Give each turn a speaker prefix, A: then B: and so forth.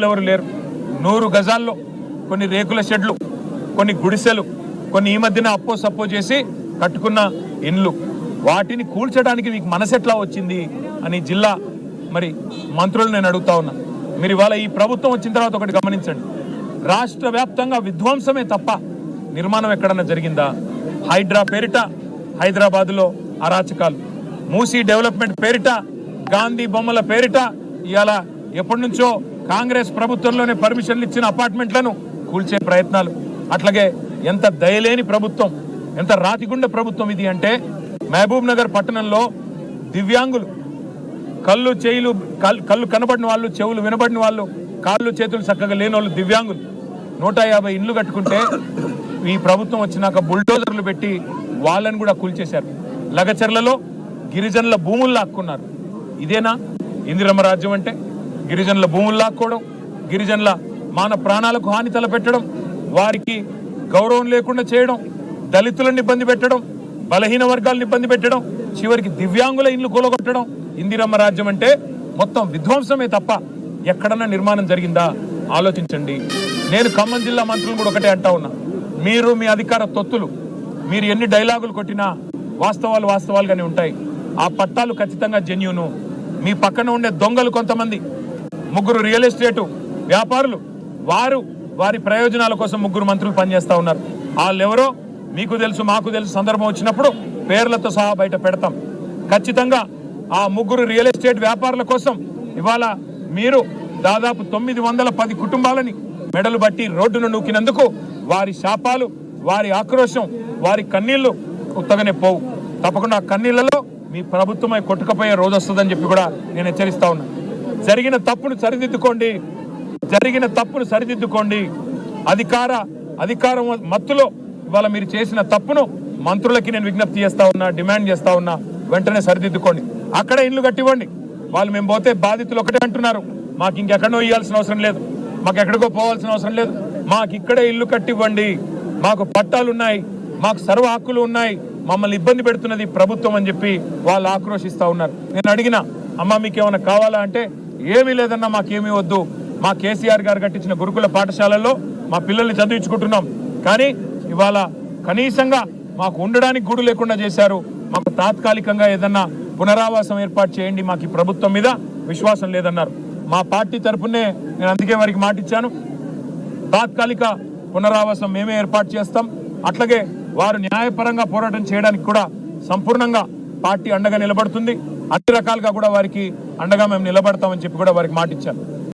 A: అన్నదమ్ములు ఎవరు లేరు. 100 గజాల్లో కొన్ని రేకుల షెడ్లు, కొన్ని గుడిసెలు, కొన్ని ఈ మధ్యన అప్పో సప్పో చేసి కట్టుకున్న ఇండ్లు, వాటిని కూల్చడానికి మీకు మనసెట్లా వచ్చింది అని జిల్లా మరి మంత్రులు నేను అడుగుతా ఉన్నా. మీరు ఇవాళ ఈ ప్రభుత్వం వచ్చిన తర్వాత ఒకటి గమనించండి, రాష్ట్ర వ్యాప్తంగా విధ్వంసమే తప్ప నిర్మాణం ఎక్కడన్నా జరిగిందా? హైడ్రా పేరిట హైదరాబాదులో అరాచకాలు, మూసీ డెవలప్మెంట్ పేరిట, గాంధీ బొమ్మల పేరిట ఇవాళ ఎప్పటి నుంచో కాంగ్రెస్ ప్రభుత్వంలోనే పర్మిషన్లు ఇచ్చిన అపార్ట్మెంట్లను కూల్చే ప్రయత్నాలు. అట్లాగే ఎంత దయలేని ప్రభుత్వం, ఎంత రాతిగుండ ప్రభుత్వం ఇది అంటే, మహబూబ్ నగర్ పట్టణంలో దివ్యాంగులు, కళ్ళు కనబడిన వాళ్ళు, చెవులు వినబడిన వాళ్ళు, కాళ్ళు చేతులు చక్కగా లేని వాళ్ళు దివ్యాంగులు 150 ఇండ్లు కట్టుకుంటే ఈ ప్రభుత్వం వచ్చినాక బుల్డోజర్లు పెట్టి వాళ్ళని కూడా కూల్చేశారు. లగచర్లలో గిరిజనుల భూములు లాక్కున్నారు. ఇదేనా ఇందిరమ్మ రాజ్యం అంటే? గిరిజనుల భూములు లాక్కోవడం, గిరిజనుల మాన ప్రాణాలకు హాని తలపెట్టడం, వారికి గౌరవం లేకుండా చేయడం, దళితులను ఇబ్బంది పెట్టడం, బలహీన వర్గాలను ఇబ్బంది పెట్టడం, చివరికి దివ్యాంగుల ఇండ్లు కూలగొట్టడం ఇందిరమ్మ రాజ్యం అంటే? మొత్తం విధ్వంసమే తప్ప ఎక్కడన్నా నిర్మాణం జరిగిందా? ఆలోచించండి. నేను ఖమ్మం జిల్లా మంత్రులు కూడా ఒకటే అంటా ఉన్నా, మీరు మీ అధికార తొత్తులు, మీరు ఎన్ని డైలాగులు కొట్టినా వాస్తవాలు వాస్తవాలుగానే ఉంటాయి. ఆ పట్టాలు ఖచ్చితంగా జెన్యూను. మీ పక్కన ఉండే దొంగలు కొంతమంది 3 రియల్ ఎస్టేటు వ్యాపారులు, వారి ప్రయోజనాల కోసం 3 మంత్రులు పనిచేస్తూ ఉన్నారు. వాళ్ళెవరో మీకు తెలుసు, మాకు తెలుసు. సందర్భం వచ్చినప్పుడు పేర్లతో సహా బయట పెడతాం. ఖచ్చితంగా ఆ 3 రియల్ ఎస్టేట్ వ్యాపారుల కోసం ఇవాళ మీరు దాదాపు 910 కుటుంబాలని మెడలు బట్టి రోడ్డును నూకినందుకు వారి శాపాలు, వారి ఆక్రోశం, వారి కన్నీళ్లు ఉత్తగానే పోవు. తప్పకుండా ఆ కన్నీళ్లలో మీ ప్రభుత్వమై కొట్టుకుపోయే రోజు వస్తుందని చెప్పి కూడా నేను హెచ్చరిస్తా ఉన్నా. జరిగిన తప్పును సరిదిద్దుకోండి. అధికారం మత్తులో ఇవాళ మీరు చేసిన తప్పును మంత్రులకి నేను విజ్ఞప్తి చేస్తా ఉన్నా, డిమాండ్ చేస్తా ఉన్నా, వెంటనే సరిదిద్దుకోండి. అక్కడే ఇల్లు కట్టివ్వండి. వాళ్ళు మేము పోతే బాధితులు ఒకటే అంటున్నారు, మాకు ఇంకెక్కడో ఇవ్వాల్సిన అవసరం లేదు, మాకు ఎక్కడికో పోవాల్సిన అవసరం లేదు, మాకు ఇక్కడే ఇల్లు కట్టివ్వండి, మాకు పట్టాలున్నాయి, మాకు సర్వ హక్కులు ఉన్నాయి, మమ్మల్ని ఇబ్బంది పెడుతున్నది ప్రభుత్వం అని చెప్పి వాళ్ళు ఆక్రోశిస్తా ఉన్నారు. నేను అడిగిన, అమ్మ మీకేమైనా కావాలా అంటే, ఏమీ లేదన్నా, మాకేమీ వద్దు, మా కేసీఆర్ గారు కట్టించిన గురుకుల పాఠశాలల్లో మా పిల్లల్ని చదివించుకుంటున్నాం, కానీ ఇవాళ కనీసంగా మాకు ఉండడానికి గూడు లేకుండా చేశారు, మాకు తాత్కాలికంగా ఏదన్నా పునరావాసం ఏర్పాటు చేయండి, మాకు ఈ ప్రభుత్వం మీద విశ్వాసం లేదన్నారు. మా పార్టీ తరఫునే నేను అందుకే వారికి మాట ఇచ్చాను, తాత్కాలిక పునరావాసం మేమే ఏర్పాటు చేస్తాం. అట్లాగే వారు న్యాయపరంగా పోరాటం చేయడానికి కూడా సంపూర్ణంగా పార్టీ అండగా నిలబడుతుంది. అన్ని రకాలుగా కూడా వారికి అండగా మేము నిలబడతామని చెప్పి కూడా వారికి మాట ఇచ్చాను.